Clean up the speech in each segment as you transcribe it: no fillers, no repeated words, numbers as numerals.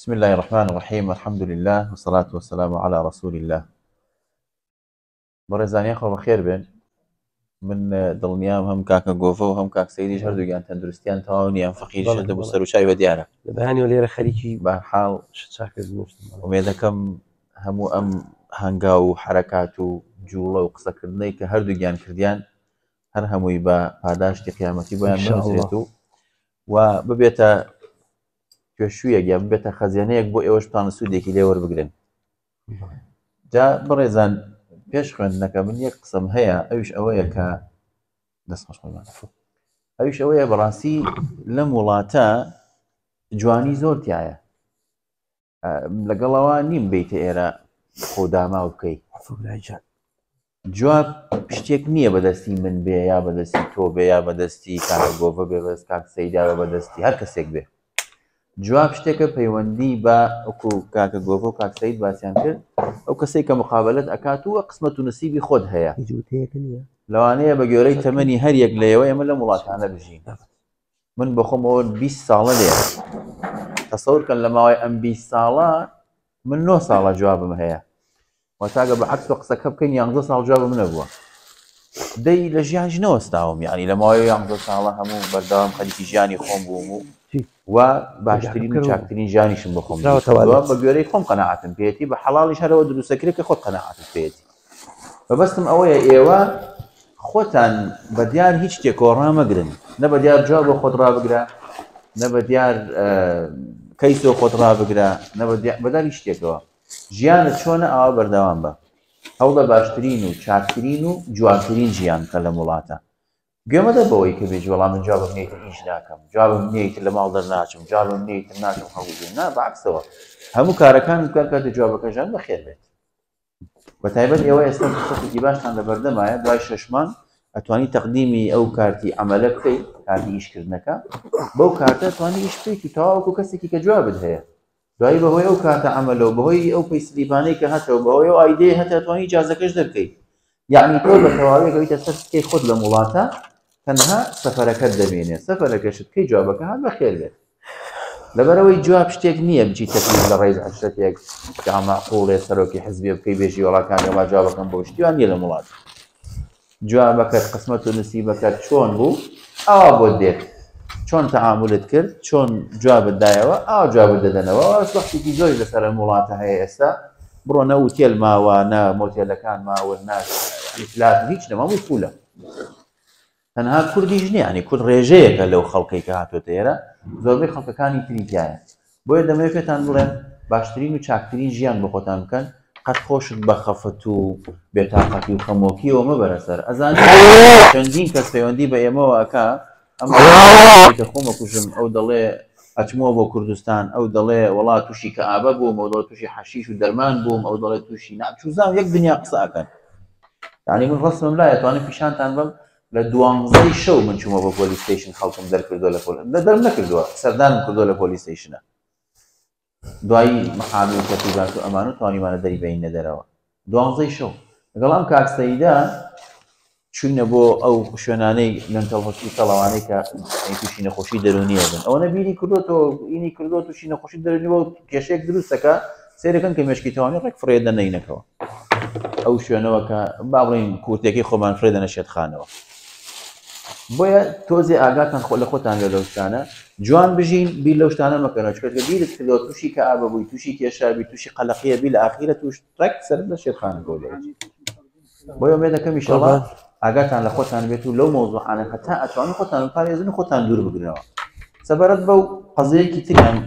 بسم الله الرحمن الرحيم، الحمد لله والصلاة والسلام على رسول الله. بەڕێزانی خۆ بەخێر بێن. من دڵنیام هەم کاکە گۆڤە و هەم کاک سەیدیش هەردووگیان تەندروستیان تەواو نییە، فەقیریش هەردوو بۆ سەر و چای بە دیارە. لە بەیانی لێرە خەریکی بەحاڵ ئومێدەکەم هەموو ئەم هەنگا و حرەکات و جوڵە و قسەکردنەی کە هەردووگیان کردیان هەر هەمووی بە پاداشتی قیامەتی بۆیان بنووسێت و ببێتە توێشوویەک یا ببێتە خەزیانەیەک بۆ ئێوەش بتوانن سوودێکی لێ وەربگرن. جا بەڕێزان، پێش خوێندنەکە من یەک قسەم هەیە، ئەویش ئەوەیە کە ئەویش ئەوەیە بەڕاستی لەم وڵاتە جوانی زۆر تایە، لەگەڵەوە نیم بیتە ئێرە خۆداما و بکەیت. جواب شتێک نییە بەدەستی من بێ یا بەدەستی تۆ بێ یا بەدەستی کاکە گۆڤە بێ، بەدەست کاک سەیدا بێ، بەدەستی هەر کەسێک بێ. جواب شتێکە پەیوەندی بە ئەوکو کاکە گۆڤە و کاک سەید باسییان کرد، ئەو کەسێک کە مقابلت ئەکات و قسمەت و نسیبی خۆت هەیە. لەوانەیە بە گوێرەی تەمەنی هەر یەک لەیەوە ئێمە لە وڵاتانە بژین. من بەخۆمەوە 20 ساڵە لێ تەسەوورکەن لە ماوەی ئەم 20 ساڵە من 9 ساڵە جوابم هەیە، وەتاگە بە عەکس بە قسەکە بکەین 11 ساڵ جوابم نەبووە. دەی لە ژیانش نەوەستاوم، یعنی لە ماوەی 11 ساڵە هەموو بەردەوام خەریکی ژیانی خۆم بووم و باشترین و چاکترین ژیانیشم بە خۆم بە گوێرەی خۆم قەناعەتم پێێتی، بە حەڵاڵیش هەرەوە دروستەکرێت کە خۆت قەناعەتت پێێتی. بەبەستم ئەوەیە ئێوە خۆتان بە دیار هیچ شتێکەوە ڕامەگرن، نە بە دیار جواب بۆ خۆت ڕابگرە، نە بە دیار کەیسۆ خۆت ڕابگرە، نە بەدار هیچ شتێکەوە. ژیانت چۆنە ئاوا بەردەوام بە، هەوڵە باشترین و چاکترین و جوانترین ژیان کە لە وڵاتە. گوێمەدە بەوەی کە بێژ وەڵام من جوابم نییە ئیش ناکەم، جوابم نییە لە ماڵ دەرناچم، جوابم نییە ناچم خەڵوو نا، بەعکسەوە هەموو کارەکان بکات کاتە جوابەکەژان بەخێر بێت. بەتایبەت ئێوە ئێستا فرسەتێکی باشتان لە بەردەمایە، دوای 6 مانگ ئەتوانی تەقدیمی ئەو کارتی عەمەلە بکەیت، کارتی ئیشکردنەکە، بەو کارتە ئەتوانی ئیش بکەیت و تەواوەکو کەسێکی کە جوابت هەیە. دوایی بەهۆی ئەو کارتە عەمەلە و بەهۆی ئەو پەیسلیبانەی کە هەتەوە، بەهۆی ئەو ئایدەیە هەتە ئەتوانی ئیجازەکەش دەرکەیت. یعنی تۆ بە تەواوی گەویتە سەر سکەی خۆت لە وڵاتە، تەنها سەفەرەکەت دەبینێت، سەفەرەکەشت کەی جوابەکە هات بەخێر بێت. لەبەرەوەی جواب شتێک نییە بچیت تەکلیف لە ڕێز عەشرەتێک کە مەعقوڵێ سەرۆکی حیزبێ بکەی بێژی وەڵاکانی وڵات جوابەکەم بۆ شتیوان نییە لە وڵات. جوابەکەت قسمەت و نسیبەکەت چۆن بوو ئاوا بۆت دێت، چۆن تەعاملت کرد، چۆن جوابت دایەوە ئاوا جوابت دەدەنەوە. وەختێکی زۆری لەسەر ئەم وڵاتە هەیە ئێستا، بڕۆ نە ئوتێل ماوە، نە مۆتێلەکان ماوە، نە ئیفلات، هیچ نەما، هەمووی پوولە. تەنها کوردیش نییە، ینی کورد ڕێژەیەکە لەو خەڵکەی کە هاتوۆتە ئێرە، زۆربەی خەڵکەکانی تری تایە. بۆیە دەمەوێت پێتان بڵێم باشترین و چاکترین ژیان بۆ خۆتان بکەن، قەت خۆشت بە خەفەت و بێتاقەتی و خەمۆکیەوە مەبەرە سەر. ئەزانین چەندین کەس پەیوەندی بە ئێمەوە ئەکا، ئەمە خۆمە کوژم، ئەو دەڵێ ئەچمەوە بۆ کوردستان، ئەو دەڵێ وڵات تووشی کەعابە بووم، ئەو دەڵێ تووشی حەشیش و دەرمان بووم، ئەو دەڵێ تووشی ناچووزان، یەک دنیا قسە ئەکەن. یعنی من ڕستمم لایە توانم پیشانتان بم لە 12 شەو من چوومە بۆ پۆلیس ستیشن، خەڵکم دەرکردووە لە دەرم نەکردووە، سەردانم کردووە لە پۆلیس ستیشنە. دوایی محامی و تەفیزات و ئەمان و توانیمانە دەری بەینە دەرەوە 12 شەو. لەگەڵ ئەم کاک سەیدا چوینە بۆ ئەو شوێنانەی مێنتەڵ هۆسپیتاڵەوانەی کە تووشی نەخۆشی دەرونیە بن. ئەوە نەبیری کردوەوە، ئینی کردووە تووشی نەخۆشی دەرونیەوە، کێشەیەک دروستەکە سێرەکەن کە مێشکی تەوانی ڕێک فرێدە نەینەکەوە. ئەو شوێنەوە کە با بڵین کورتێکی خۆمان فرێدە نەشێتخانەوە. بۆیە تۆزێ ئاگاتان خۆ لە خۆتان لەو شتانە، جوان بژین، بیر لەو شتانە مەکەنەوە، چکە بیرت کردەوە تووشی کەعابە بووی، تووشی کێشابی، تووشی قەلەقیە بی، لە ئاخیرە تووش ڕێک سەرت لە شێتخانە گۆڵێتی. بۆیە ئومێد دەکەم ئینشەڵڵا ئاگاتان لە خۆتان بێت و لەو مۆزوعانە هەتا ئەتوانن خۆتان بپارێزن و خۆتان دوور بگرنەوە. سەبارەت بەو قەزەیەکی تریان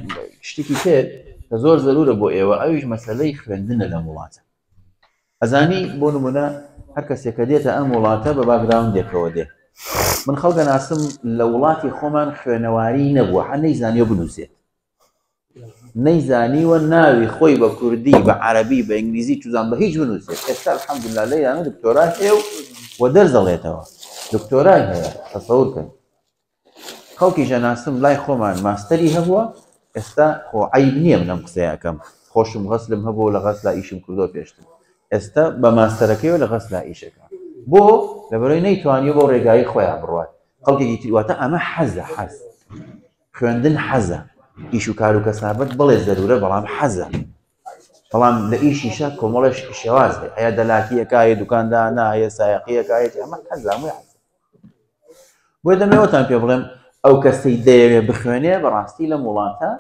شتێکی تر کە زۆر زەرورە بۆ ئێوە، ئەویش مەسەلەی خوێندنە لەم وڵاتە. ئەزانی بۆ نمونە هەر کەسێک کە دێتە ئەم وڵاتە بە باگراوندێکەوە دێ. من خەڵکە ناسم لە وڵاتی خۆمان خوێنەواری نەبووە، هەر نەیزانیوە بنووسێت، نەیزانیوە ناوی خۆی بە کوردی، بە عەرەبی، بە ئینگلیزی چوزان بە هیچ بنووسێت. ئێستا الحەمدوللا لەیرانە دکتۆرا هەیە و دەرزەڵێتەوە، دکتۆرای هەیە. تەسەوورکەن خەڵکیش ناسم لای خۆمان ماستەری هەبووە، ئێستا خۆ عەیب نییە من ئەم قسەیە ئەکەم، خۆشم غەسلم هەبووە لە غەسلا ئیشم کردووە پێشتر، ئێستا بە ماستەرەکەیەوە لە غەسلا ئیشەکە. بۆ لەبەرەوەی نەیتوانیوە بۆ ڕێگایی خۆیان بڕوات. خەڵکێکی تری واتە ئەمە حەزە، حەز خوێندن حەزە، ئیش و کار و کەسابەت بڵێ زەرورە بەڵام حەزە بەڵام لە ئیشیشە کۆمەڵێش شێواز هەیە هەیە دەلاکیەکە هەیە دوکاندانە هەیە سایقیەکە هەیە ئەمە حەزە هەمووی حەزە بۆیە دەمەوەتان پێ بڵێم ئەو کەسەی دەیەوێ بخوێنێ بەڕاستی لە وڵاتە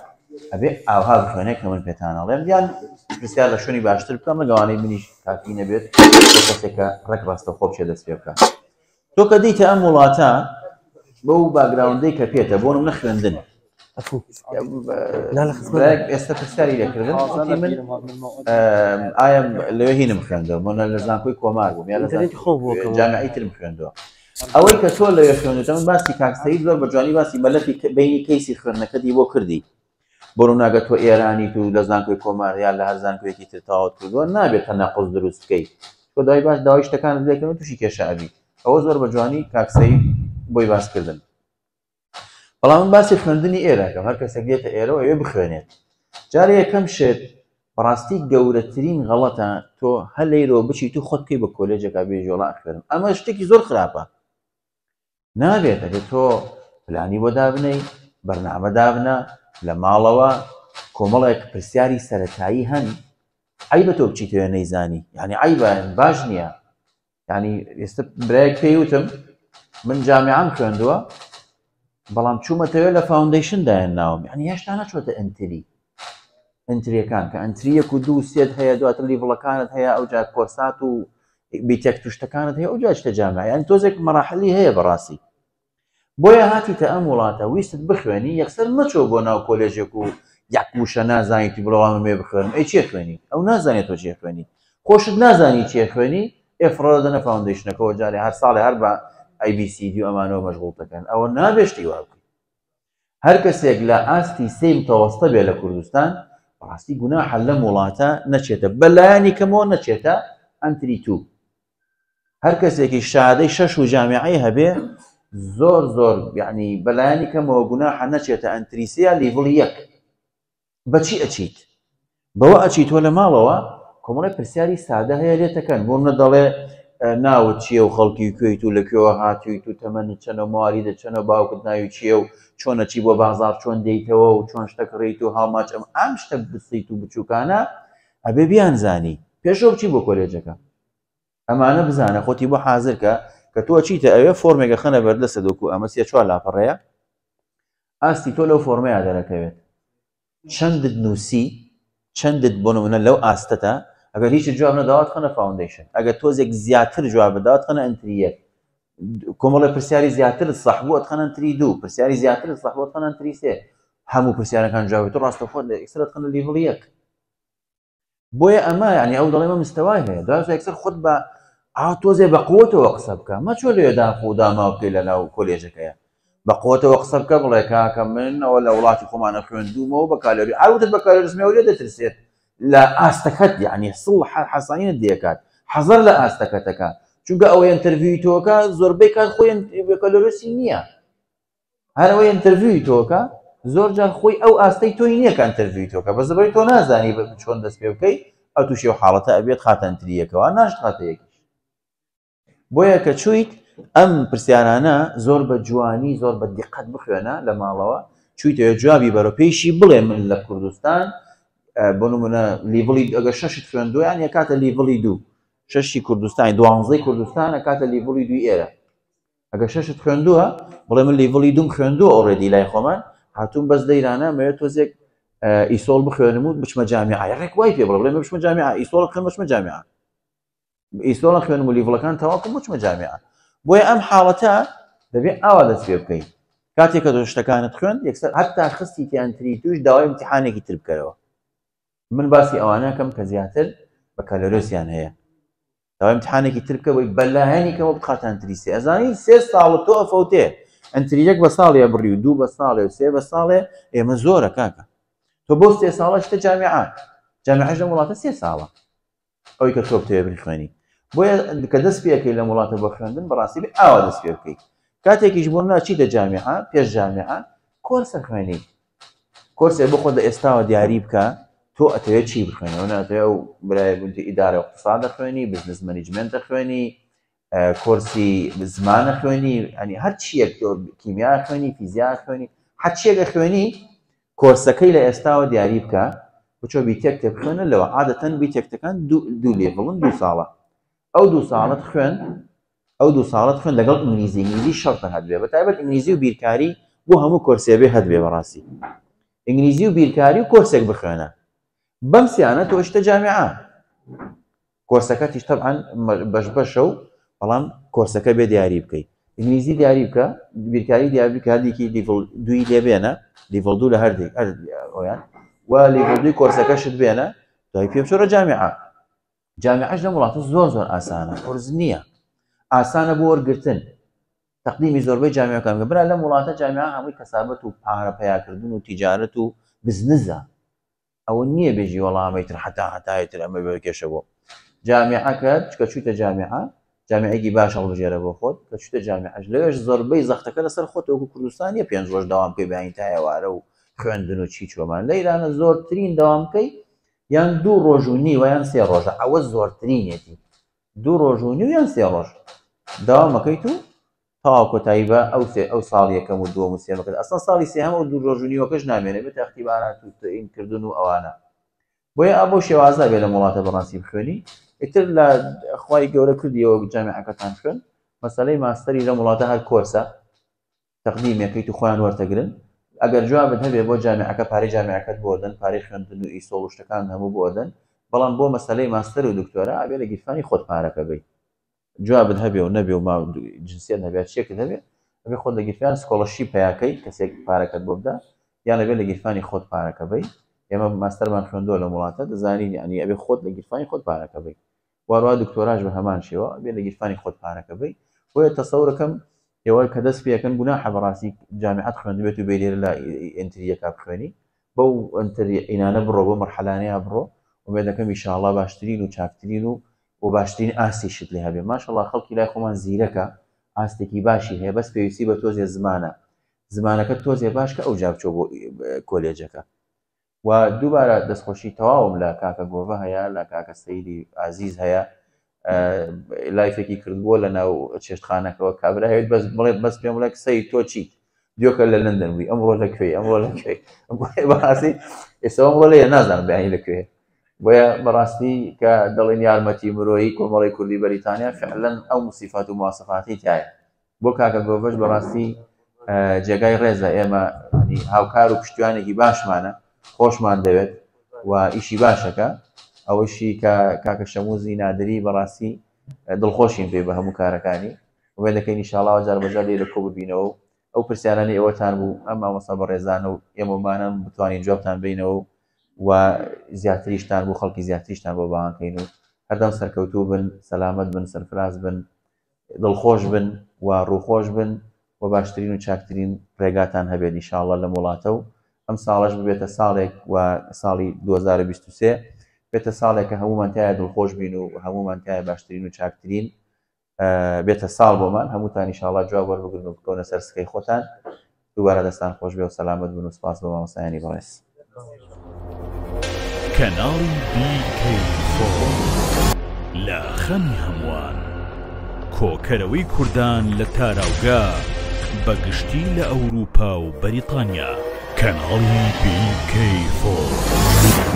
ئەبێ ئاها بخوێنێ کە من پێتانەڵێم دیان پرسیار لە شوێنی باشتر بکەم لەگەوانەی منیش کافی نەبێت کەسێکە ڕێک ڕاستە خۆ بچێ دەست پێ بکات تۆ کە دیتە ئەم وڵاتە بەو باگراوندەی کە پێتە بۆ نمونە خوێندن ئێستا پرسیاری لێکردن من ئایا لەوێ هینم خوێندەوە من لە زانکۆی کۆمار بووم یا لە جامعەی ترم خوێندەوە ئەوەی کە تۆ لەوێ خوێندەوە من باسی کاک سەعید زۆر بە جوانی باسی مەلەفی بینی کەیسی خوێندنەکەتی بۆ کردی بۆ ڕووناکە تۆ ئێرانی تو لە زانکۆی کۆمار یا لە هەر زانکۆیەکی تر تاوت کردووە نابێت تەناقوز دروست بکەیت تۆ داوای باش داوای شتەکانت لێکردن تووشی کێشە ئەبی ئەوە زۆر بە جوانی کاک سەعید بۆی باسکردن بەڵام من باسی خوێندنی ئێرەکەم هەر کەسێک دێتە ئێرەوە ئەوێ بخوێنێت جارێ یەکەم شێت بەڕاستی گەورەترین غەڵەتە تۆ هەر لەیرەوە بچیت و خۆت بکەی بە کۆلێجێکا بێژی وەڵا خوێنم ئەمە شتێکی زۆر خراپە نابێت ئەگەر تۆ پلانی بۆ دابنەی بەرنامە دابنە لە ماڵەوە کۆمەڵێک پرسیاری سەرەتایی هەن عیبە تۆ بچیتەوە نەیزانی یعنی عیبە باش نییە یعنی ئێستا برایەک پێی وتم من جامعەم خوێندووە بەڵام چوومەتەوە لە فاوندیشندایە ناوم یعنی هێشتا نەچۆتە ئەنتریەکان کە ئەنتریەک و دوو سێت هەیە دواتر لیڤڵەکانت هەیە ئەوجا کۆرسات و بیتێک توشتەکانت هەیە ئەوجا شتە جامعە یعنی تۆزێک مەراحلی هەیە بەڕاستی بۆیە هاتیتە ئەم وڵاتە ویستت بخوێنی یەکسەر مەچۆ بۆ ناو کۆلێژێک و یەک وشە نازانیتی بڵەوان مێ بخوێنم ئەی چێ خوێنی ئەو نازانێت تۆ چێ خوێنی خۆشت نازانی چێ خوێنی ئێفڕۆدەنە فاوندیشنەکەەوە جارێ هەر ساڵێ هەر بە IBCD و ئەمانەوە مەشغوڵ دەکەن ئەوە نابێشتی وا بکەیت هەر کەسێک لە ئاستی سێی متەوەستە بێ لە کوردستان بەڕاستی گوناحە لەم وڵاتە نەچێتە بەلایانی کەمەوە نەچێتە ئەنتری تو هەر کەسێکی شادەی شەش و جامعەی هەبێ زۆر یعنی بەلایانی کەمەوە گوناحە نەچێتە ئەنتری سێ لیڤڵ یەک بەچی ئەچیت بەوە ئەچیت تۆ لە ماڵەوە کۆمەڵێک پرسیاری سادە هەیە لێتەکەن بۆ نەدەڵێ ناوت چییە و خەڵکی کوێیت و لەکوێوە هاتوویت و تەمەنت چەنە موالیدە چەنە باوکت ناوی چییە و چۆنەچی بۆ بازار چۆن دەیتەوە و چۆن شتە کڕیت و هاوماچ ئەم شتە بچیت و بچووکانە ئەبێ بیانزانی پێشەوە بچی بۆ کۆلێجەکە ئەمانە بزانە خۆتی بۆ حازرکە کە تۆ چیتە ئەوێ فۆرمێکە خەنە بەردەستە دۆکو ئەمە سێ چوار لاپەڕەیە ئاستی تۆ لەو فۆرمەیە دەرەکەوێت چەندت نووسی چەندت بۆ نمونە لەو ئاستەتە ئەگەر هیچ جواب نەداوات خەنە فاوندیشن ئەگەر تۆزێک زیاتر جواب بدات خەنە ئەنتری یەک کۆمەڵێ پرسیاری زیاتر سەح بووە خەنە ئەنتری دوو پرسیاری زیاتر سەح بووە خەنە ئەنتری سێ هەموو پرسیارەکان جوابێت تۆ ڕاستەوخۆ ئەکسرت خەنە لیڤڵ یەک بۆیە ئەمە یعنی ئەو دەڵێ مە مستەوای هەیە دوای ئەکسەر خۆت بە تۆزێ بە قوتەوە قسە بکە مەچۆ لێ داخ و داما بکەی لە ناو کۆلێژەکەیە بە قوتەوە قسە بکە بڵێ کاکە من ئەوە لە وڵاتی خۆمانە خوێندوومەوە بە کالۆری ئاوتت بە کالۆریزمەوە لێ دەترسێت لە ئاستەکەت یعنی سڵ حەسانینت دێکات حەزەر لە ئاستەکەتەکە چونکە ئەوەی ئینتەرویوی تۆکە زۆربەی کات خۆی کالۆرسی نییە هەرەوەی ئینتەرویوی تۆکە زۆر جار خۆی ئەو ئاستەی تۆی نییە کە ئینتەرویوی تۆکە بە زەبەی تۆ نازانی چۆن دەست پێ بکەی ئەو تووشی و حاڵەتە ئەبێت خاتە ئەنتریەکەوە ناشت خاتە یەکیش بۆیە کە چوویت ئەم پرسیارانە زۆر بە جوانی زۆر بە دیقەت بخوێنە لە ماڵەوە چوویتەوە جوابی بەرەپێشی بڵێ من لە کوردستان بۆ نمونە لیڤڵی ئەگەر شەشت خوێندووە یان کاتە لیڤڵی دوو شەشی کوردستانی دوانزەی کوردستانە کاتە لیڤڵی دوی ئێرە ئەگەر شەشت خوێندووە بڵێ من لیڤڵی دوم خوێندووە ئۆڕێدی لای خۆمان هاتووم بەس دەیرانە مەوێت تۆزێک ئیسۆڵ بخوێنم و بچمە جامعە ڕێک وای پێ بڵێ بچمە جامعە ئیسۆڵ خوێن بچمە جامعە ئیسۆڵە خوێنم و لیڤڵەکان تەواکم بچمە جامعە بۆیە ئەم حاڵەتە دەبێت ئاوا دەست پێ بکەیت کاتێک کە تۆ شتەکانت خوێن یەکسەر هەتا خستی تیانتری توش داوای امتحانێکی تر بکەرەوە من باسی ئەوانەکەم کە زیاتر بە کالۆرۆسیان هەیە داوای امتحانێکی تر بکە بۆی بەلایەنیکەوە بخاتە ئەنتری سێ ئەزانی سێ ساڵە تۆ ئەفەوتێ ئەنتری یەک بە ساڵێ بڕی و دوو بە ساڵێ و سێ بە ساڵێ ئێمە زۆرە کاکە تۆ بۆ سێ ساڵە شتە جامعەش لەم وڵاتە سێ ساڵە ئەوەی کە تۆ بتەوێ بخوێنی بۆیە کە دەست پێکەی لە وڵاتە بۆ خوێندن بەڕاستی بێ ئاوا دەست پێ بکەیت کاتێکیش بۆ ناچیتە جامعە پێش جامعە کۆرسە خوێنی کۆرسێ بۆ خۆت لە ئێستاوە دیاری بکە تۆ ئەتەوێت چی بخوێنەوە ناتەوێت و برای بنتی ئیدارە اقتصاد دەخوێنی بزنس مەنیجمنت دەخوێنی کۆرسی زمانە خوێنی ئەنی هەر چیەک تۆ کیمیا خوێنی فیزیا خوێنی هەر چیەکە خوێنی کۆرسەکەی لە ئێستاوە دیاری بکە بچۆ بیتێکتە بخوێنە لەوە عادەتەن بیتێکتەکان دوو لێڤڵن 2 ساڵە ئەو 2 ساڵت خوێن ئەو 2 ساڵت خوێن لەگەڵ ئینگلیزی شەرتە هەبێ بەتایبەت ئینگلیزی و بیرکاری بۆ هەموو کۆرسێبێ هەبێ بەڕاستی ئینگلیزی و بیرکاری و کۆرسێک بخوێنە بەم سیانە تۆشتە جامعە کۆرسەکەتیش تەبعاً بەش بەشە و بەڵام کۆرسەکە بێ دیاری بکەیت ئینگلیزی دیاری بکە بیرکاری دیاری بکە هەردێکی لیڤڵ 2 لێبێنە لیڤڵ 2 لە هەردێک ئەویان و لیڤڵ 2 کۆرسەکەشت بێنە دوای پێ بچۆرە جامعە جامعەش لە وڵاتە زۆر ئاسانە قورس نییە ئاسانە بۆ وەرگرتن تەقدیمی زۆربەی جامعەکان بکە برا لەم وڵاتە جامعە هەمووی کەسابەت و پارە پەیاکردن و تیجارەت و بزنسە ئەوە نییە بێژی وەڵامەیتر هەتایتر ئەمە بکێشە بۆ جامعەکەت کە چوویتە جامعە جامعەیەکی باش هەڵبژێرە بۆ خۆت کە چوویتە جامعەش لەوێش زۆربەی زەختەکە لەسەر خۆت وەکو کوردستانیە 5 ڕۆژ داوام بکەی بەیانی تا ئێوارە و خوێندن و چی چۆمان لە ئیرانە زۆرترین داوام بکەی یان 2 ڕۆژ و نیوە یان 3 ڕۆژە ئەوە زۆرترینێتی 2 ڕۆژ و نیو یان 3 ڕۆژ داوامەکەیت و تەواو کۆتایی بە ئەو ساڵ یەکەم و دووەم و سێمەکەت ئەسڵ ساڵی سێهەمە و 2 ڕۆژ و نیوەکەش نامێنێ بێت اختیبارات و تەعیینکردن و ئەوانە بۆیە ئەبۆ شێوازە بێ لە وڵاتە بەڕاستی بخوێنی ئیتر لە خوای گەورە کردیەوە جامعەکەتان خوێن مەسەلەی ماستەری لە وڵاتە هەر کۆرسە تەقدیمەکەیت و خۆیان وەرتەگرن ئەگەر جوابت هەبێ بۆ جامعەکە پارەی جامعەکەت بۆدەن پارەی خوێندن و ئیسۆڵ و شتەکان هەموو بۆدەن بەڵام بۆ مەسەلەی ماستەر و دکتۆرە ئەبێ لە گیرفانی خۆت پارەکە بێ جوابت هەبێ و نەبێ و ما جنسیت هەبێت شتێکت هەبێ ئەبێ خۆت لە گیرفانی سکۆڵەرشیپ پیاکەی کەسێک پارەکەت بۆ بدە یان ئەبێ لە گیرفانی خۆت پارەکە بێ ئێمە ماستەرمان خوێندووە لە وڵاتە دەزانین یعنی ئەبێ خۆت لە گیرفانی خۆت پارەکە بێ وارووا دکتۆراژ بە هەمان شێوە بێ لە گیرفانی خۆت پارەکە بێ بۆیە تەسەورەکەم ئێوە کە دەست پێەکەن گوناحە بەڕاستی جامعەت خوێندبێت و بێ لە ئینتریەکە بخوێنی بەو ئینانە بڕۆ بۆ مەرحەلانەیە بڕۆ ومێ دەکەم ئینشاءڵڵا باشترین و چاکترین و باشترین ئاستی شت لێ هەبێ ماشەڵڵا خەڵکی لای خۆمان زیرەکە ئاستێکی باشی هەیە بەس پێویستی بە تۆزێ زمانەکە تۆزێ باش کە ئەو جا بچۆ بۆ کۆلێجەکە و دووبارە دەستخۆشی تەواوم لە کاکە گۆڤە هەیە لە کاکە سەیدی عەزیز هەیە لایفێکی کردبووە لە ناو چێشتخانەکەەوە کابرا هەیە بەس پێم وڵێ سەید تۆ چیت دیۆکە لە لەندەن بووی ئەمڕۆ لەکوێ ئەمڕۆ لەکوێ بەڕاستی ئێستا ئەمڕۆ لێ نازانم بەیانی لەکوێ بۆیە بەڕاستی کە دەڵێن یارمەتی مرۆیی کۆمەڵی کوردی بەریتانیا فعلەن ئەو موسیفات و مواسفاتی تایە بۆ کاکە گۆڤەش بەڕاستی جێگای ڕێزە ئێمە هاوکار و پشتیوانێکی باشمانە خۆشمان دەوێت و ئیشی باشەکە ئەوەشی کە کاکە شەموزی نادری بەڕاستی دڵخۆشین پێ بە هەموو کارەکانی وێ دەکەین ئینشاءڵڵا جار بەجار لێ لە کۆ ببینەوە ئەو پرسیارانی ئێوەتان بوو ئەم مامۆستا بەڕێزانە و ئێمەمانم بتوانین جوابتان بینەوە و زیاتریشتان بوو خەڵکی زیاتریشتان بۆ باوانکەین و هەردەم سەرکەوتوو بن سەلامەت بن سەرفراز بن دڵخۆش بن و ڕووخۆش بن و باشترین و چاکترین ڕێگاتان هەبێت ئینشاءڵڵا لەم وڵاتە و ئەم ساڵش ببێتە ساڵێک و ساڵی 2023 بێتە ساڵێک کە هەمومان تایە دڵخۆش بین و هەمومان تایە باشترین و چاکترین بێتە ساڵ بۆمان هەمووتان ئینشاءڵڵا جواب وەربگرن و بکەونە سەر سکەی خۆتان دووبارە دەستان خۆش بێ و سەلامەت بن و سپاس بە مامۆستایانی بەڕێز کەناڵی BK4 لە خەمی هەمووان کۆکەرەوەی کوردان لە تاراوگا بەگشتی لە ئەوروپا و بەریتانیا کەناڵی BK4